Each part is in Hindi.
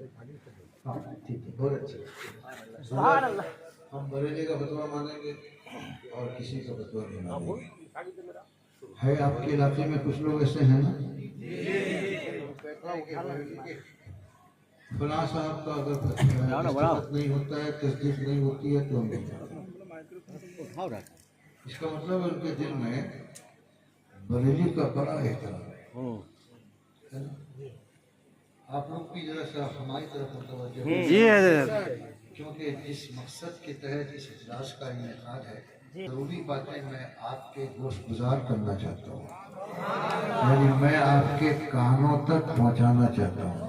ठीक है, बहुत अच्छे। हम बरेली का फतवा मानेंगे और किसी का फतवा नहीं मानेंगे। है आपके इलाके में कुछ लोग ऐसे हैं ना, फलां साहब का अगर दस्तखत नहीं होता है, तस्दीक नहीं होती है तो हम नहीं मानते। इसका मतलब उनके दिल में बरेली का बड़ा एहतराम है ना? आप लोग भी जरा सा हमारी तरफ मुतवज्जो क्योंकि जिस मकसद के तहत इस इजलास का इनेकाद है, जरूरी बातें मैं आपके गोशगुजार करना चाहता हूँ, यानी मैं आपके कानों तक पहुँचाना चाहता हूँ।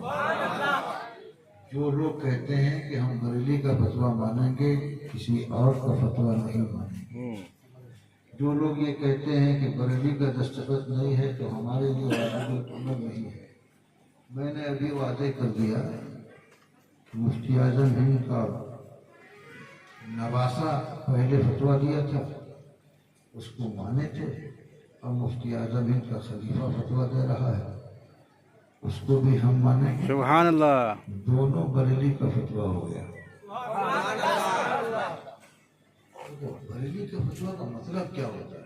जो लोग कहते हैं कि हम बरेली का फतवा मानेंगे, किसी और का फतवा नहीं मानेंगे, जो लोग ये कहते हैं कि बरेली का दस्तखत नहीं है तो हमारे लिए वाजिबुल अमल नहीं है, मैंने अभी वादे कर दिया मुफ्ती आजम हिंद का नवासा पहले फतवा दिया था, उसको माने थे, अब मुफ्ती आजम हिंद का खलीफा फतवा दे रहा है, उसको भी हम माने। सुभान अल्लाह। दोनों बरेली का फतवा हो गया। बरेली का फतवा का मतलब क्या होता है?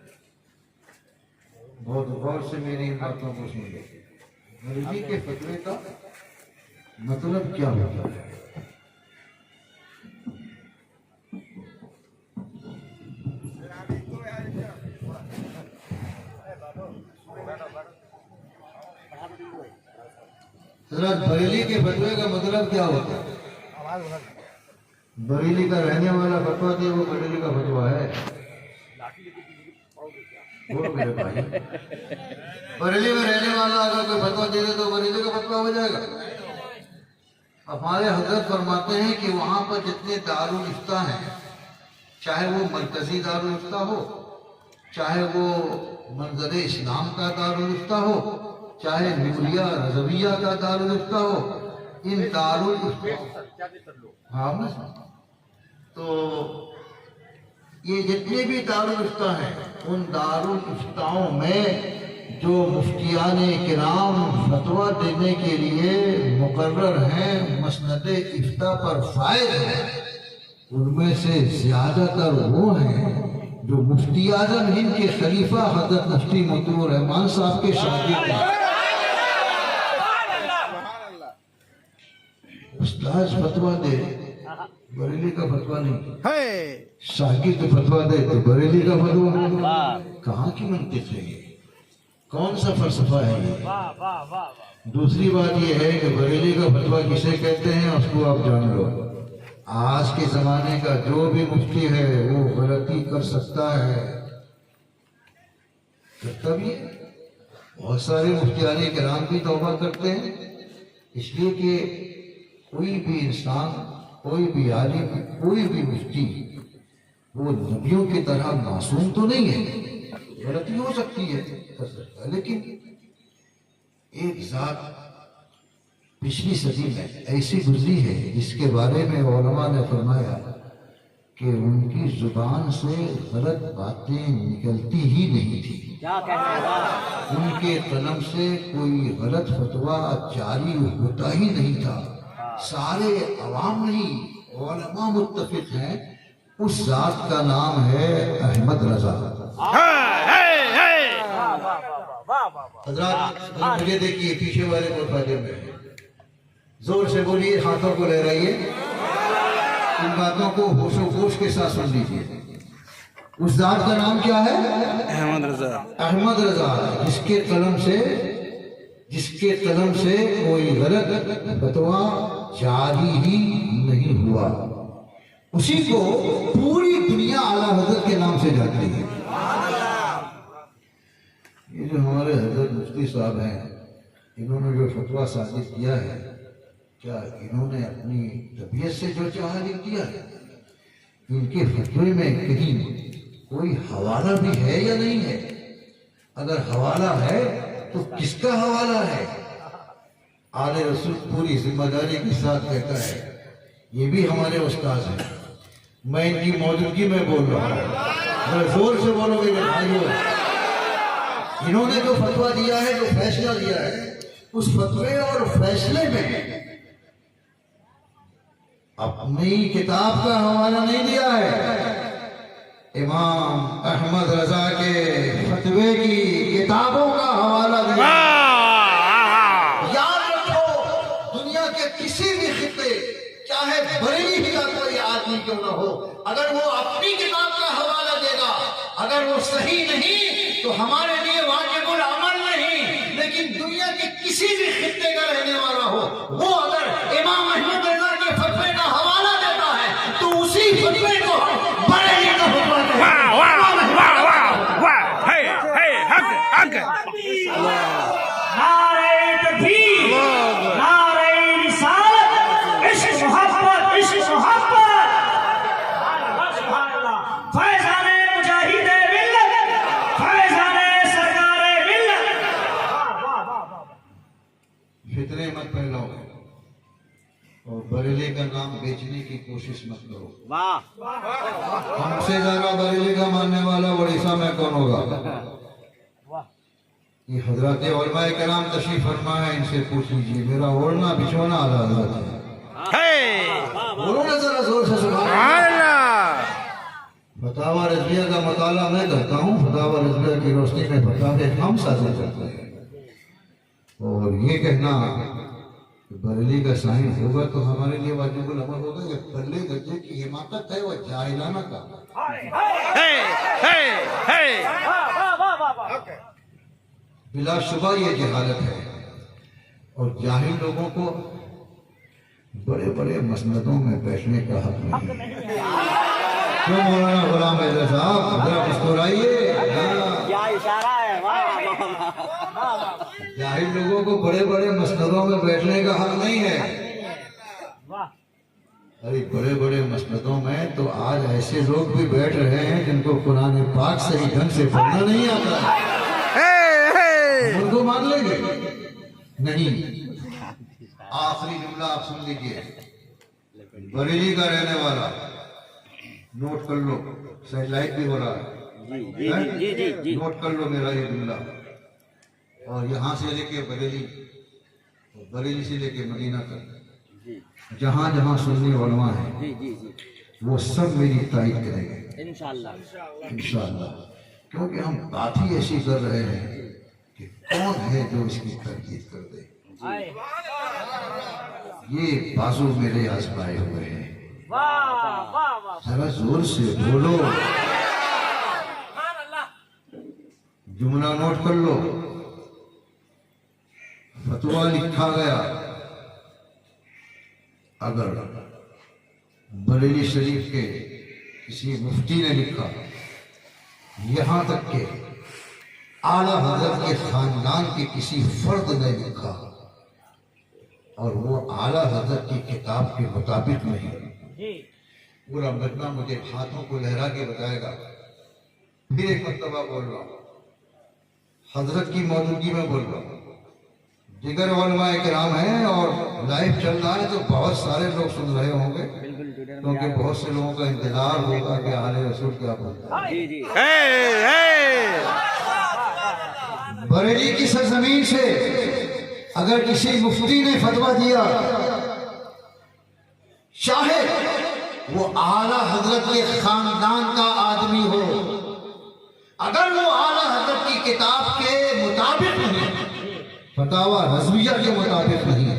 बहुत गौर से मेरी इन बातों को सुनिए। बरेली के फतवे का मतलब क्या होता है? बरेली के फतवे का मतलब क्या होता है? बरेली का रहने वाला फतवा दे वो बरेली का फतवा है। बोलो मेरे भाई, बरेली में रहने वाला अगर कोई फतवा दे दे तो बरेली का फतवा हो जाएगा। हमारे हजरत फरमाते हैं कि वहां पर जितने दारुल इफ्ता हैं, चाहे वो मरकजी दारुल इफ्ता हो, चाहे वो मंजर इस्लाम का दारुल इफ्ता हो, चाहे नूरिया रज़विया का दारुल इफ्ता हो, इन दारुल हाँ तो ये जितने भी दारुल इफ्ता हैं, उन दारुल इफ्ताओं में जो मुफ्तियान किराम फतवा देने के लिए मुकर्रर हैं, मसनद इफ्ता पर फायद हैं, उनमें से ज्यादातर वो हैं जो मुफ्ती आजम हिंद के खलीफा हजरत मुफ्ती मोहतूर रहमान साहब के शागिर्द हैं। उस्ताद फतवा दे, बरेली का फतवा नहीं, शागिर्द फतवा दे तो बरेली का फतवा। कहाँ की मंतिक है ये? कौन सा फलसफा है ये? दूसरी बात ये है कि बरेली का फतवा किसे कहते हैं उसको आप जान लो। आज के जमाने का जो भी मुफ्ती है वो गलती कर सकता है, करता भी है। बहुत सारे मुफ्तियाने किराम भी तौबा करते हैं, इसलिए कि कोई भी इंसान, कोई भी आलिम, कोई भी मुफ्ती वो नबियों की तरह मासूम तो नहीं है, गलती हो सकती है, कर सकता है। लेकिन एक जात पिछली सदी में ऐसी गुजरी है जिसके बारे में उलमा ने फरमाया कि उनकी जुबान से गलत बातें निकलती ही नहीं थी, उनके कलम से कोई गलत फतवा जारी होता ही नहीं था। सारे अवाम नहीं, उलमा मुत्तफिक हैं, उस जात का नाम है अहमद रजा। हज़रात मुझे देखिए, पीछे वाले को फायदे में जोर से बोलिए, हाथों को लहराइए, इन बातों को होशो होश के साथ सुन लीजिए। उस जात का नाम क्या है? अहमद रजा। अहमद रजा, जिसके कलम से कोई गलत फतवा जारी ही नहीं हुआ, उसी को पूरी दुनिया आला हजरत के नाम से जानती है। ये जो हमारे हजरत मुफ्ती साहब हैं, इन्होंने जो फतवा साजिद किया है, क्या इन्होंने अपनी तबीयत से जो चाहा लिख दिया है? इनके फतवे में कहीं कोई हवाला भी है या नहीं है? अगर हवाला है तो किसका हवाला है? आले रसूल पूरी जिम्मेदारी के साथ कहता है, ये भी हमारे उस्ताद हैं, मैं इनकी मौजूदगी में बोल रहा हूँ, जोर से बोलो मेरे भाइयों। इन्होंने जो फतवा दिया है, जो फैसला दिया है, उस फतवे और फैसले में अपनी किताब का हवाला नहीं दिया है, इमाम अहमद रजा के फतवे की किताबों का हवाला दिया। याद रखो, दुनिया के किसी भी खित्ते, चाहे बरेली का कोई आदमी क्यों न हो, अगर वो अपनी किताब का हवाला देगा, अगर वो सही नहीं तो हमारे लिए वाजिबुल अमल नहीं। लेकिन दुनिया के किसी भी खित्ते का रहने वाला हो, वो अगर इमाम अहमद रजा के फतवे का हवाला देता है तो उसी फतवे को बरेली का फतवा कहते हैं। नारे तकबीर, नारे रिसालत, इश्क मोहब्बत, इश्क मोहब्बत। सुभान अल्लाह। फैज़ाने मुजाहिदे मिल्लत, फैज़ाने सरकारे मिल्लत। फितरे मत फैलाओ और बरेली का नाम बेचने की कोशिश मत करो। हमसे ज्यादा बरेली का मानने वाला उड़ीसा में कौन होगा? ये हजरत उलमा किराम तशरीफ फरमा है, इनसे पूछ लीजिए। मेरा ओढ़ना बिछोना आला हजरत है। बोलो ना जरा जोर से सुभान अल्लाह। फतावा रज़विया का मताला मैं करता हूँ, फतावा रज़विया की रोशनी में फतावे हम साझा करते हैं। और ये कहना बरेली का साइन होगा तो हमारे लिए वाजिबुल अमल होगा। ये पल्ले गज्जे की हिमाकत है, वह जाहिलाना का बिलाशुबा ये जहालत है। और जाहिल लोगों को बड़े बड़े मसनदों में बैठने का हक नहीं है। क्यों मौलाना गुलाम अहमद साहब जरा मुस्कुराइए। क्या इशारा है? जाहिल लोगों को बड़े बड़े मसनदों में बैठने का हक नहीं है। अरे बड़े बड़े मसनदों में तो आज ऐसे लोग भी बैठ रहे हैं जिनको कुरान पाक सही ढंग से पढ़ना नहीं आता है। उनको मान लेंगे नहीं। आखिरी जुमला आप सुन लीजिए। बरेली का रहने वाला, नोट कर लो, सैटेलाइट भी हो रहा है, नोट कर लो मेरा ये जुमला। और यहाँ से लेके बरेली, बरेली से लेके मदीना तक जहाँ जहाँ सुन्नी उलमा है वो सब मेरी तारीफ करेंगे इंशाअल्लाह। क्योंकि हम बात ही ऐसी कर रहे हैं कि कौन है जो इसकी तरकीब कर दे। ये बाजू मेरे आजमाए हुए हैं। जरा जोर से बोलो। जुमला नोट कर लो। फतवा लिखा गया, अगर बरेली शरीफ के किसी मुफ्ती ने लिखा, यहाँ तक के आला हजरत के खानदान के किसी फर्द ने लिखा और वो आला हजरत की किताब के मुताबिक नहीं, पूरा मजमा मुझे हाथों को लहरा के बताएगा। फिर एक मरतबा बोल रहा हूँ, हजरत की मौजूदगी में बोल रहा हूँ। जिगर उलमाए किराम हैं और लाइव चल रहा है तो बहुत सारे लोग सुन रहे होंगे, क्योंकि बहुत से लोगों का इंतजार होगा कि आले रसूल क्या बोलता है। बरेली की सरजमीन से अगर किसी मुफ्ती ने फतवा दिया, चाहे वो आला हजरत के खानदान का आदमी हो, अगर वो आला हजरत की किताब के मुताबिक नहीं, फतावा रज़विया के मुताबिक नहीं,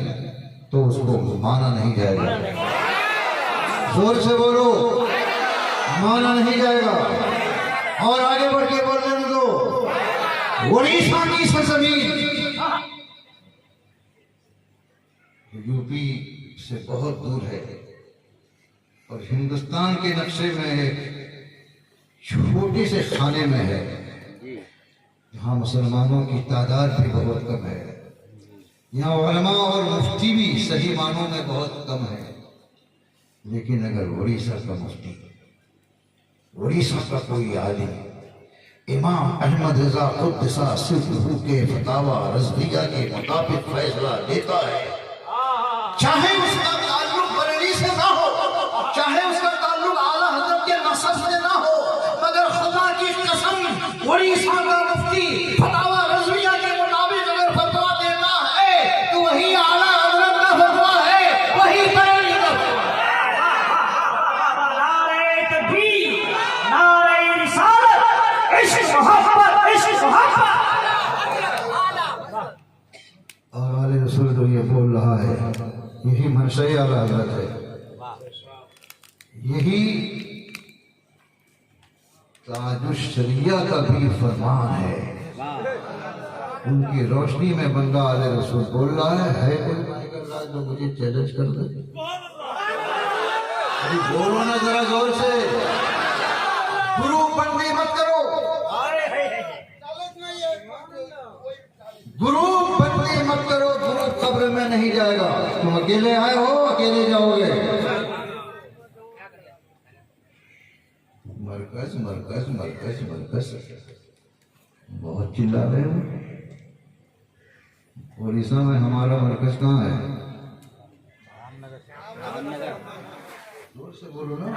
तो उसको माना नहीं जाएगा। जोर से बोलो, माना नहीं जाएगा। और आगे बढ़ के बोलने दो। उड़ीसा की सरजमीन यूपी से बहुत दूर है और हिंदुस्तान के नक्शे में एक छोटे से खाने में है, जहाँ मुसलमानों की तादाद भी बहुत कम है। यहाँ उलमा और मुफ्ती भी सही मानों में बहुत कम है। लेकिन अगर उड़ीसा का मुफ्ती, उड़ीसा का कोई आलिम इमाम अहमद रजा कुद्दसा सिर्फहू के फतावा रज़विया के मुताबिक फैसला लेता है, चाहे उसका ताल्लुक बरेली से ना हो, चाहे उसका ताल्लुक आला हज़रत के नसब से ना हो, मगर खुदा की कसम उड़ीसा का मुफ्ती फतावा रज़विया के मुताबिक अगर फतवा देता है तो वही आला हज़रत का फतवा है, वही बरेली का फतवा है। है, यही मनशा आला हजरत है, यही ताजुश्शरिया का भी फरमान है। उनकी रोशनी में बंदा आले रसूल बोल रहा है कोई माइकल राज जो मुझे चैलेंज कर दे? अभी बोलो ना जरा जोर से, गुरु बंदी मत करो, गुरु बंदी मत करो, गुरु कब्र में नहीं जाएगा। तुम अकेले आए हो, अकेले जाओगे। मरकज मरकज मरकज मरकज बहुत चिल्ला रहे हो। उड़ीसा में हमारा मरकज कहाँ है? जोर से बोलो ना।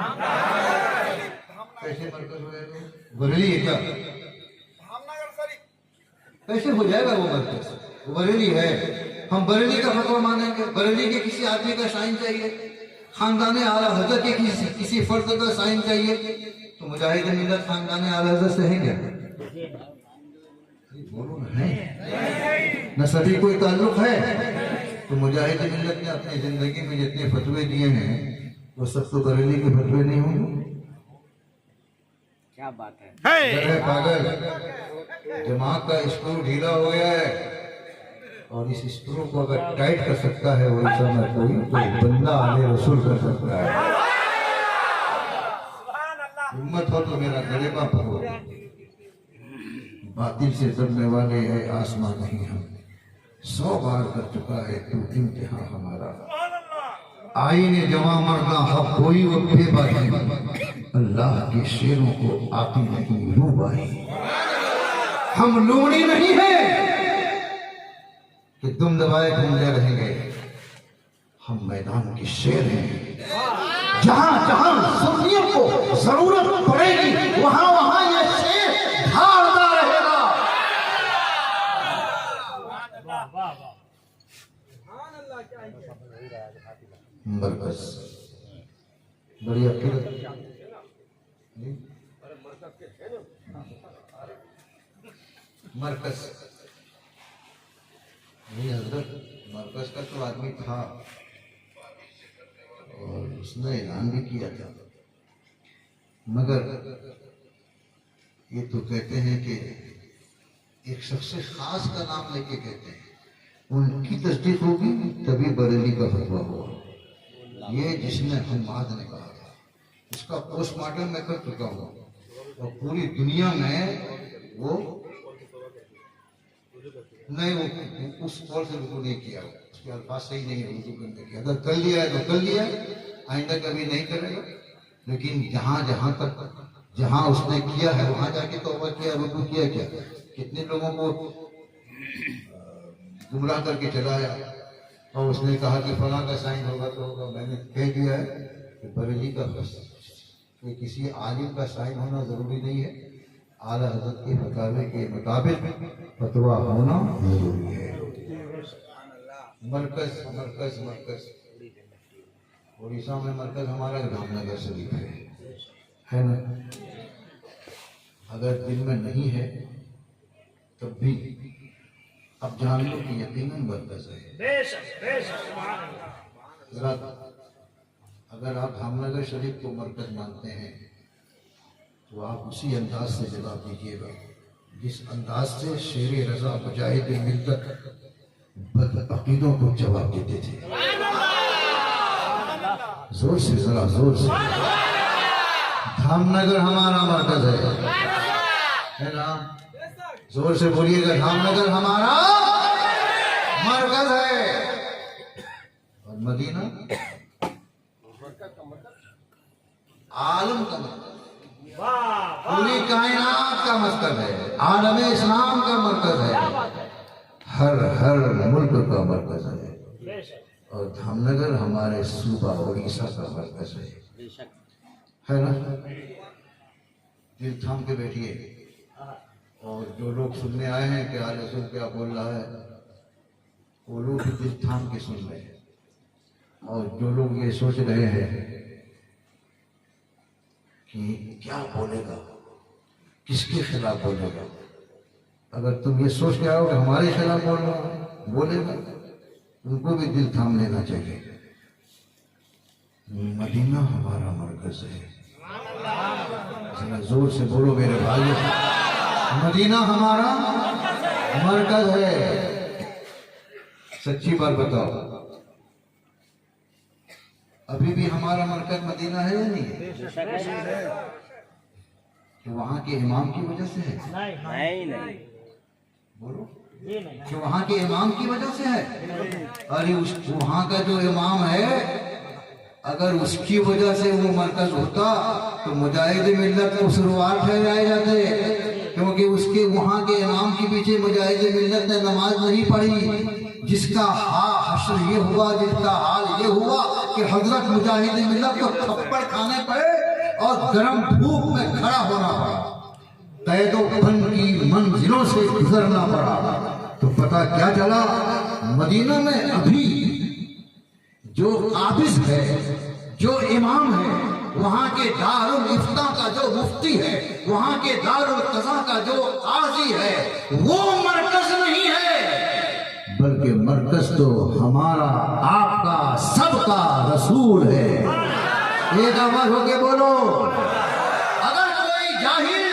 कैसे मरकज हो जाएगा? बरेली है क्या? कैसे हो जाएगा वो मरकज? बरेली है, हम बरेली का फतवा मानेंगे? बरेली के किसी आदमी का साइन चाहिए, खानदान आला हजरत के किसी फर्द का साइन चाहिए, तो मुजाहिद मिल्लत खानदान आला हजरत से है क्या? बोलो ना, है न सभी कोई ताल्लुक है। तो मुजाहिद मिल्लत ने अपनी जिंदगी में जितने फतवे दिए हैं वो सब तो बरेली के फतवे नहीं होंगे। क्या बात है? पागल, दिमाग का स्क्रू ढीला हो गया है, और इस स्क्रू को अगर टाइट कर सकता है उड़ीसा में कोई, तो बंदा आले रसूल कर सकता है। हिम्मत हो तो मेरा गलेबा पकड़ो। बातिल से जमने वाले है आसमां नहीं, हम 100 बार कर चुका है तू इम्तिहान हमारा। आईने जवा मरना हक कोई वो बेबाही, अल्लाह के शेरों को आती नहीं रूबाही। हम लोड़ी नहीं है कि तुम दबाए घूमते रहेंगे, हम मैदान के शेर हैं। जहां जहां सुन्नियों को जरूरत पड़ेगी वहां वहां ये शेर भागता रहेगा। मरकज बड़ी अकीदत, मरकज नहीं हजरत, मरकज का तो आदमी था और उसने ऐलान भी किया था, मगर ये तो कहते हैं कि एक शख्स खास का नाम लेके कहते हैं, उनकी तस्दीक होगी तभी बरेली का फतवा होगा। ये जिसने हम्माद ने कहा था, उसका पोस्टमार्टम मैं कर चुका हूँ और पूरी दुनिया में वो नहीं, वो उस कॉल से बिल्कुल नहीं किया, उसके अल्फाज सही नहीं है उर्दू करने के। अगर कर लिया है तो कर लिया, आइंदा कभी नहीं करेगा। लेकिन जहां उसने किया है वहां जाके तौबा किया, रुकू किया क्या? कितने लोगों को गुमराह करके चलाया, और उसने कहा कि फला का साइन होगा तो होगा। मैंने कह दिया है कि बरेली का कि किसी आलिम का साइन होना जरूरी नहीं है, आला हजरत के फतवे के मुताबिक फतवा होना जरूरी है। मरकज मरकज मरकज उड़ीसा में मरकज हमारा धामनगर शरीफ है ना? अगर दिल में नहीं है तब भी अब जान लो कि यकीनन मरकज है। अगर आप धामनगर शरीफ को मरकज मानते हैं तो आप उसी अंदाज से जवाब दीजिएगा जिस अंदाज से शेर रजा मुजाहिद मिल्लत बदअकीदों को जवाब देते थे। जोर से, जरा जोर से। धामनगर हमारा मरकज है ना? जोर से बोलिएगा, धामनगर हमारा मरकज है। और मदीना आलम का मरकज, पूरी कायनात का मरकज है, आलम इस्लाम का मरकज है, हर मुल्क का मरकज है। और धामनगर हमारे सूबा उड़ीसा का मरकज है ना? दिल थाम के बैठिए, और जो लोग सुनने आए हैं कि आले रसूल क्या बोल रहा है, वो लोग भी दिल थाम के सुन रहे हैं। और जो लोग ये सोच रहे हैं कि क्या बोलेगा, किसके खिलाफ बोलेगा, अगर तुम ये सोच के आओ कि हमारे खिलाफ बोलेगा उनको भी दिल थाम लेना चाहिए। मदीना हमारा मरकज है। जरा जोर से बोलो मेरे भाई, मदीना हमारा मरकज है। सच्ची बात बताओ, अभी भी हमारा मरकज मदीना है या नहीं है? कि वहां के इमाम की वजह से है? नहीं बोलो, कि वहां के इमाम की वजह से है? अरे उस वहां का जो इमाम है, अगर उसकी वजह से वो मरकज होता तो मुजाहिद मिल्लत को शुरुआत ठहराए जाते, क्योंकि उसके वहां के इमाम के पीछे मुजाहिद मिल्लत ने नमाज नहीं पढ़ी। जिसका हश्र ये हुआ, जिसका हाल ये हुआ कि हजरत मुजाहिद मिल्लत को थप्पड़ खाने पड़े और गर्म धूप में खड़ा होना पड़ा, कैदो फन की मंजिलों से गुजरना पड़ा। तो पता क्या चला, मदीना में अभी जो काबिज है, जो इमाम है, वहां के दारुल इफ्ता का जो मुफ्ती है, वहां के दारुल कज़ा का जो काजी है, वो मरकज नहीं है, बल्कि मरकज तो हमारा, आपका, सबका रसूल है। एक आवाज होके बोलो। अगर कोई जाहिल,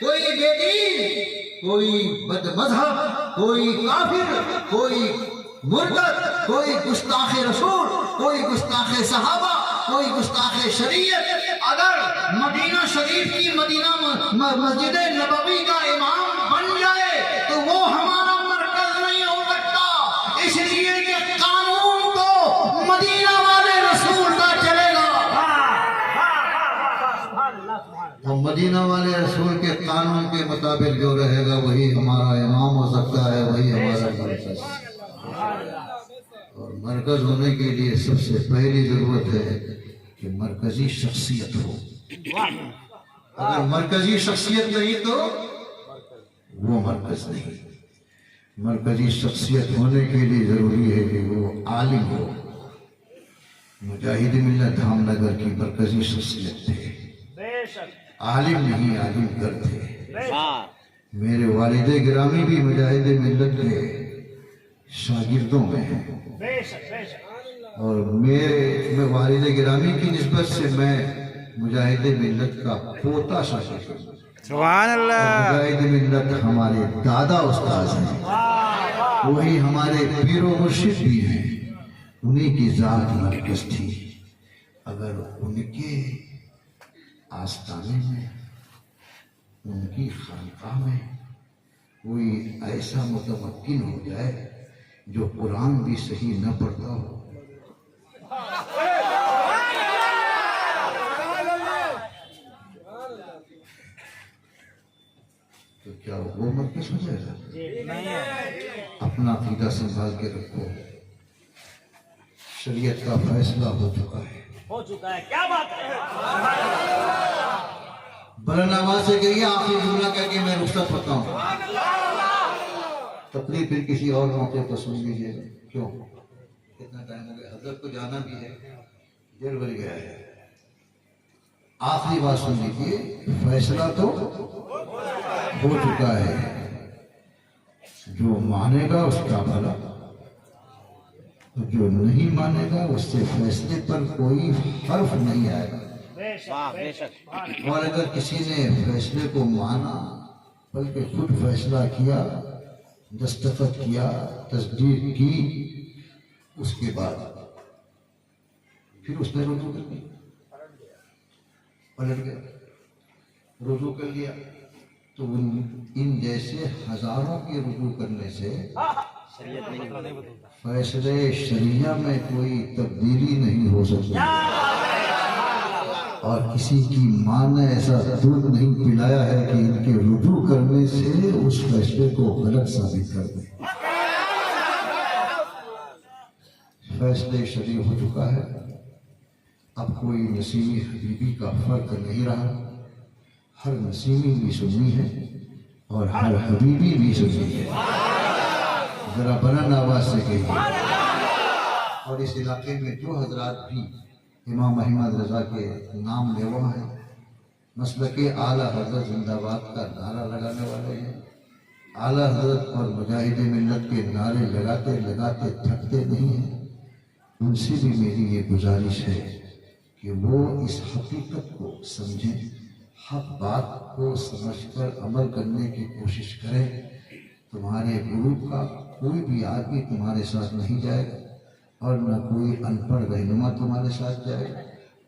कोई बेदीन, कोई बदमज़हब, कोई काफिर, कोई मुर्तद, कोई गुस्ताखे रसूल, कोई गुस्ताखे सहाबा, कोई गुस्ताखे शरीयत अगर मदीना शरीफ की मदीना मस्जिद नबवी का इमाम बन जाए तो वो हमारा मरकज नहीं हो सकता। इसलिए कि कानून तो मदीना वाले रसूल का चलेगा, और मदीना वाले रसूल के कानून के मुताबिक जो रहेगा वही हमारा इमाम हो सकता है, वही हमारा मरकज। और मरकज होने के लिए सबसे पहली जरूरत है कि मरकजी शख्सियत हो। अगर मरकजी शख्सियत नहीं तो वो मरकज नहीं। मरकजी शख्सियत होने के लिए जरूरी है कि वो आलिम हो। मुजाहिद मिल्लत धामनगर की मरकजी शख्सियत थे, आलिम नहीं आलिम कर थे। मेरे वालिद गिरामी भी मुजाहिद मिल्लत के शागिर्दों में है, और मैं वालिद गिरामी की निस्बत से मैं मुजाहिद मिल्लत का पोता शागिर्द हूं। सुभान अल्लाह। मुजाहिद मिल्लत हमारे दादा उस्ताद हैं, वही हमारे पीरो मुर्शिद भी हैं, उन्हीं की जात मरकज थी। अगर उनके आस्ताने में, उनकी खानकाह में कोई ऐसा मुतमक्किन हो जाए जो कुरान भी सही न पढ़ता हो, तो क्या वो मरकज हो जाएगा? अपना अकीदा संभाल के रखो। शरीयत का फैसला हो चुका है, क्या बात है। बुलंद आवाज से कहिए, आखिरी जुमला कह के मैं रुखसत होता हूँ। तकलीफ फिर किसी और मौके पर सुन लीजिएगा। क्यों, कितना टाइम हो गया, हजरत को जाना भी है, देर बढ़ गया है। आखिरी बात सुन लीजिए, फैसला तो हो चुका है, जो मानेगा उसका भला, जो नहीं मानेगा उससे फैसले पर कोई फर्क नहीं आएगा। और अगर किसी ने फैसले को माना, बल्कि खुद फैसला किया, दस्तखत किया, तस्दीक की, उसके बाद फिर उसने रुजू कर लिया, पलट गया, रुजू कर लिया, तो इन जैसे हजारों के रुजू करने से फैसले शरिया में कोई तब्दीली नहीं हो सकती, और किसी की मां ने ऐसा दूध नहीं पिलाया है कि इनके रुजू करने से उस फैसले को गलत साबित कर दे। फैसले शरी हो चुका है, अब कोई नसीमी हबीबी का फर्क नहीं रहा। हर नसीमी भी सुन्नी है और हर हबीबी भी सुन्नी है। जरा बुलंद आवाज से कहिए। और इस इलाके में जो हजरात भी इमाम अहमद रजा के नाम लेवा है, मसलके आला हजरत जिंदाबाद का नारा लगाने वाले हैं, आला हजरत और मुजाहिद मिल्लत के नारे लगाते लगाते थकते नहीं हैं। उनसे भी मेरी ये गुजारिश है कि वो इस हकीकत को समझें, हक बात को समझकर अमल करने की कोशिश करें। तुम्हारे ग्रुप का कोई भी आदमी तुम्हारे साथ नहीं जाएगा और न कोई अनपढ़ रहनुमा तुम्हारे साथ जाएगा।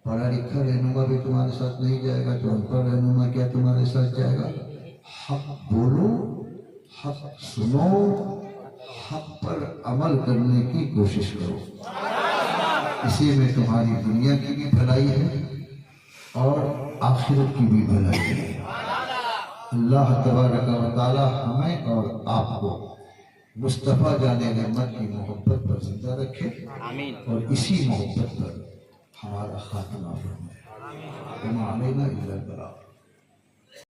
पढ़ा लिखा रहनुमा भी तुम्हारे साथ नहीं जाएगा तो अनपढ़ रहनुमा क्या तुम्हारे साथ जाएगा। हक बोलो, हक सुनो, हक पर अमल करने की कोशिश करो। इसी में तुम्हारी दुनिया की भी भलाई है और आखिरत की भी भलाई है। अल्लाह तबारक व तआला हमें और आपको मुस्तफ़ा जाने रहमत की मोहब्बत पर जिंदा रखे और इसी मोहब्बत पर हमारा खात्मा फरमाए।